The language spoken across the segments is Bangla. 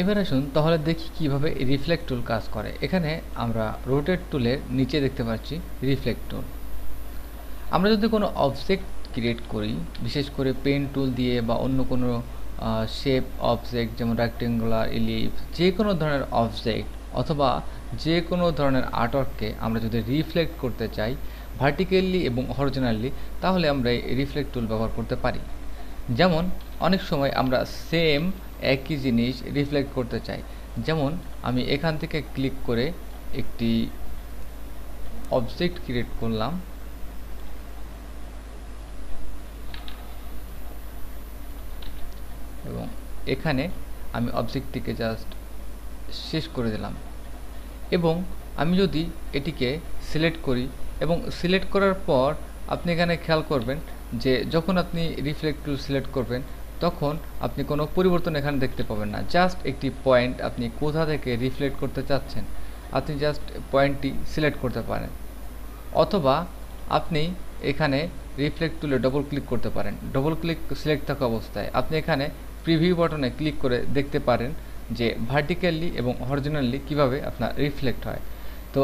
এবার আসুন তাহলে দেখি কিভাবে রিফ্লেক্ট টুল কাজ করে। এখানে আমরা রোটেট টুলের নিচে দেখতে পাচ্ছি রিফ্লেক্ট টুল। আমরা যদি কোনো অবজেক্ট ক্রিয়েট করি, বিশেষ করে পেন টুল দিয়ে বা অন্য কোনো শেপ অবজেক্ট যেমন রেক্টেঙ্গুলার, ইলিপস, যে কোনো ধরনের অবজেক্ট অথবা যে কোনো ধরনের আর্টওয়ার্ককে আমরা যদি রিফ্লেক্ট করতে চাই ভার্টিক্যালি এবং হরিজন্টালি, তাহলে আমরা এই রিফ্লেক্ট টুল ব্যবহার করতে পারি। যেমন অনেক সময় আমরা সেম একই জিনিস রিফ্লেক্ট করতে চাই। যেমন আমি এখান থেকে ক্লিক করে একটি অবজেক্ট ক্রিয়েট করলাম এবং এখানে আমি অবজেক্টটিকে জাস্ট শেষ করে দিলাম এবং আমি যদি এটিকে সিলেক্ট করি এবং সিলেক্ট করার পর আপনি এখানে খেয়াল করবেন যে যখন আপনি রিফ্লেক্ট টুল সিলেক্ট করবেন তখন আপনি কোনো পরিবর্তন এখানে দেখতে পাবেন না। জাস্ট একটি পয়েন্ট আপনি কোথা থেকে রিফ্লেক্ট করতে চাচ্ছেন আপনি জাস্ট পয়েন্টটি সিলেক্ট করতে পারেন, অথবা আপনি এখানে রিফ্লেক্ট টুলে ডবল ক্লিক করতে পারেন। ডবল ক্লিক সিলেক্ট থাকা অবস্থায় আপনি এখানে প্রিভিউ বাটনে ক্লিক করে দেখতে পারেন যে ভার্টিক্যালি এবং হরিজন্টালি কিভাবে আপনার রিফ্লেক্ট হয়। তো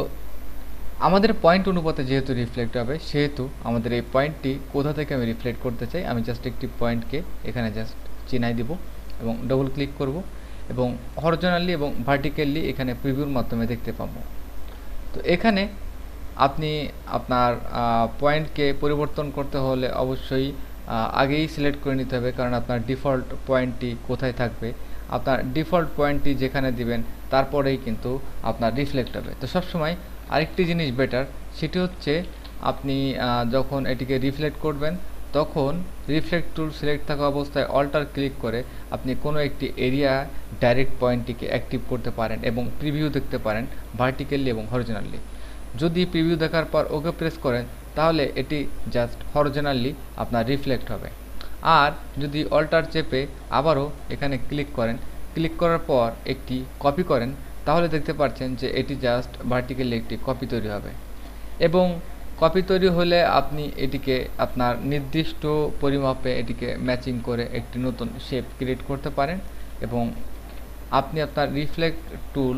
আমাদের পয়েন্ট অনুপাতে যেহেতু রিফ্লেক্ট হবে, সেহেতু আমাদের এই পয়েন্টটি কোথা থেকে আমি রিফ্লেক্ট করতে চাই আমি জাস্ট একটি পয়েন্টকে এখানে জাস্ট চিনাই দিব এবং ডবল ক্লিক করব এবং হরিজন্টালি এবং ভার্টিক্যালি এখানে প্রিভিউর মাধ্যমে দেখতে পাবো। তো এখানে আপনি আপনার পয়েন্টকে পরিবর্তন করতে হলে অবশ্যই আগেই সিলেক্ট করে নিতে হবে, কারণ আপনার ডিফল্ট পয়েন্টটি কোথায় থাকবে, আপনার ডিফল্ট পয়েন্টটি যেখানে দিবেন তারপরেই কিন্তু আপনার রিফ্লেক্ট হবে। তো সবসময় আরেকটি জিনিস বেটার, সেটি হচ্ছে আপনি যখন এটিকে রিফ্লেক্ট করবেন তখন রিফ্লেক্ট টুল সিলেক্ট থাকা অবস্থায় অল্টার ক্লিক করে আপনি কোনো একটি এরিয়া ডাইরেক্ট পয়েন্টটিকে অ্যাক্টিভ করতে পারেন এবং প্রিভিউ দেখতে পারেন ভার্টিক্যালি এবং হরিজন্টালি। যদি প্রিভিউ দেখার পর ওকে প্রেস করেন তাহলে এটি জাস্ট হরিজন্টালি আপনার রিফ্লেক্ট হবে। আর যদি অল্টার চেপে আবারও এখানে ক্লিক করেন, ক্লিক করার পর একটি কপি করেন, তাহলে দেখতে পাচ্ছেন যে এটি জাস্ট ভার্টিক্যালি একটি কপি তৈরি হবে। এবং কপি তৈরি হলে আপনি এটিকে আপনার নির্দিষ্ট পরিমাপে এটিকে ম্যাচিং করে একটি নতুন শেপ ক্রিয়েট করতে পারেন এবং আপনি আপনার রিফ্লেক্ট টুল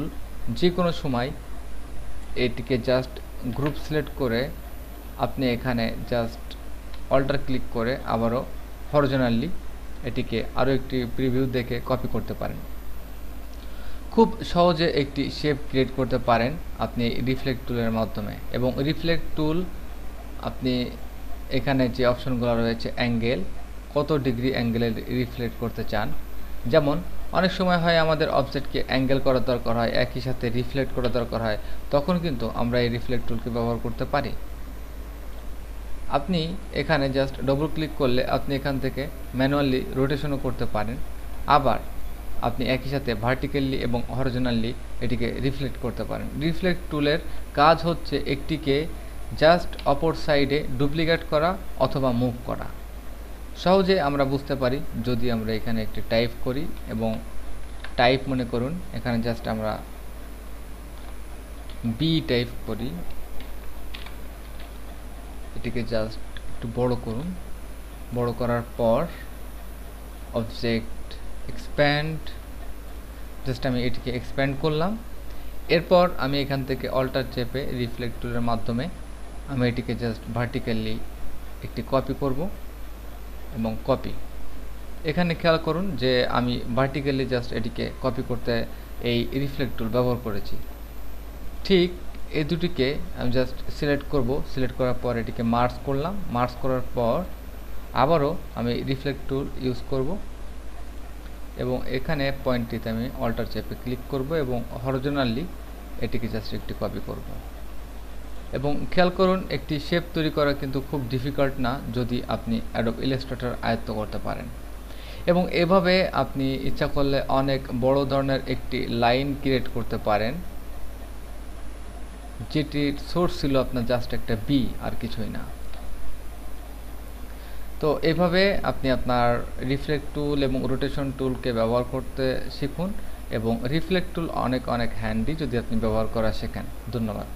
যে কোনো সময় এটিকে জাস্ট গ্রুপ সিলেক্ট করে আপনি এখানে জাস্ট অল্টার ক্লিক করে আবারও হরিজন্টালি এটিকে আরও একটি প্রিভিউ দেখে কপি করতে পারেন। খুব সহজে একটি শেপ ক্রিয়েট করতে পারেন আপনি রিফ্লেক্ট টুলের মাধ্যমে। এবং রিফ্লেক্ট টুল আপনি এখানে যে অপশনগুলো রয়েছে, অ্যাঙ্গেল, কত ডিগ্রি অ্যাঙ্গেলে রিফ্লেক্ট করতে চান। যেমন অনেক সময় হয় আমাদের অবজেক্টকে অ্যাঙ্গেল করার দরকার হয়, একই সাথে রিফ্লেক্ট করার দরকার হয়, তখন কিন্তু আমরা এই রিফ্লেক্ট টুলকে ব্যবহার করতে পারি। আপনি এখানে জাস্ট ডবল ক্লিক করলে আপনি এখান থেকে ম্যানুয়ালি রোটেশনও করতে পারেন, আবার আপনি একই সাথে ভার্টিক্যালি এবং হরিজন্টালি এটিকে রিফ্লেক্ট করতে পারেন। রিফ্লেক্ট টুলের কাজ হচ্ছে একটিকে জাস্ট অপর সাইডে ডুপ্লিকেট করা অথবা মুভ করা। সহজে আমরা বুঝতে পারি যদি আমরা এখানে একটি টাইপ করি এবং টাইপ মনে করুন এখানে জাস্ট আমরা বি টাইপ করি, এটিকে জাস্ট একটু বড় করুন, বড় করার পর অবজেক্ট এক্সপ্যান্ড, জাস্ট আমি এটিকে এক্সপ্যান্ড করলাম। এরপর আমি এখান থেকে অল্টার চেপে রিফ্লেক্ট টুলের মাধ্যমে আমি এটিকে জাস্ট ভার্টিক্যালি একটি কপি করব এবং কপি। এখানে খেয়াল করুন যে আমি ভার্টিক্যালি জাস্ট এটিকে কপি করতে এই রিফ্লেক্ট টুল ব্যবহার করেছি। ঠিক এই দুটিকে আমি জাস্ট সিলেক্ট করব, সিলেক্ট করার পর এটিকে মার্জ করলাম, মার্জ করার পর আবারও আমি রিফ্লেক্ট টুল ইউজ করব এবং এখানে পয়েন্টটিতে আমি অল্টার চেপে ক্লিক করব এবং হরিজন্টালি এটিকে জাস্ট একটি কপি করব। এবং খেয়াল করুন একটি শেপ তৈরি করা কিন্তু খুব ডিফিকাল্ট না যদি আপনি অ্যাডোব ইলাস্ট্রেটর আয়ত্ত করতে পারেন। এবং এভাবে আপনি ইচ্ছা করলে অনেক বড় ধরনের একটি লাইন ক্রিয়েট করতে পারেন, যেটির সোর্স ছিল আপনার জাস্ট একটা বি আর কিছুই না। তো এভাবে আপনি আপনার রিফ্লেক্ট টুল এবং রোটেশন টুলকে ব্যবহার করতে শিখুন এবং রিফ্লেক্ট টুল অনেক অনেক হ্যান্ডি যদি আপনি ব্যবহার করা শেখেন। ধন্যবাদ।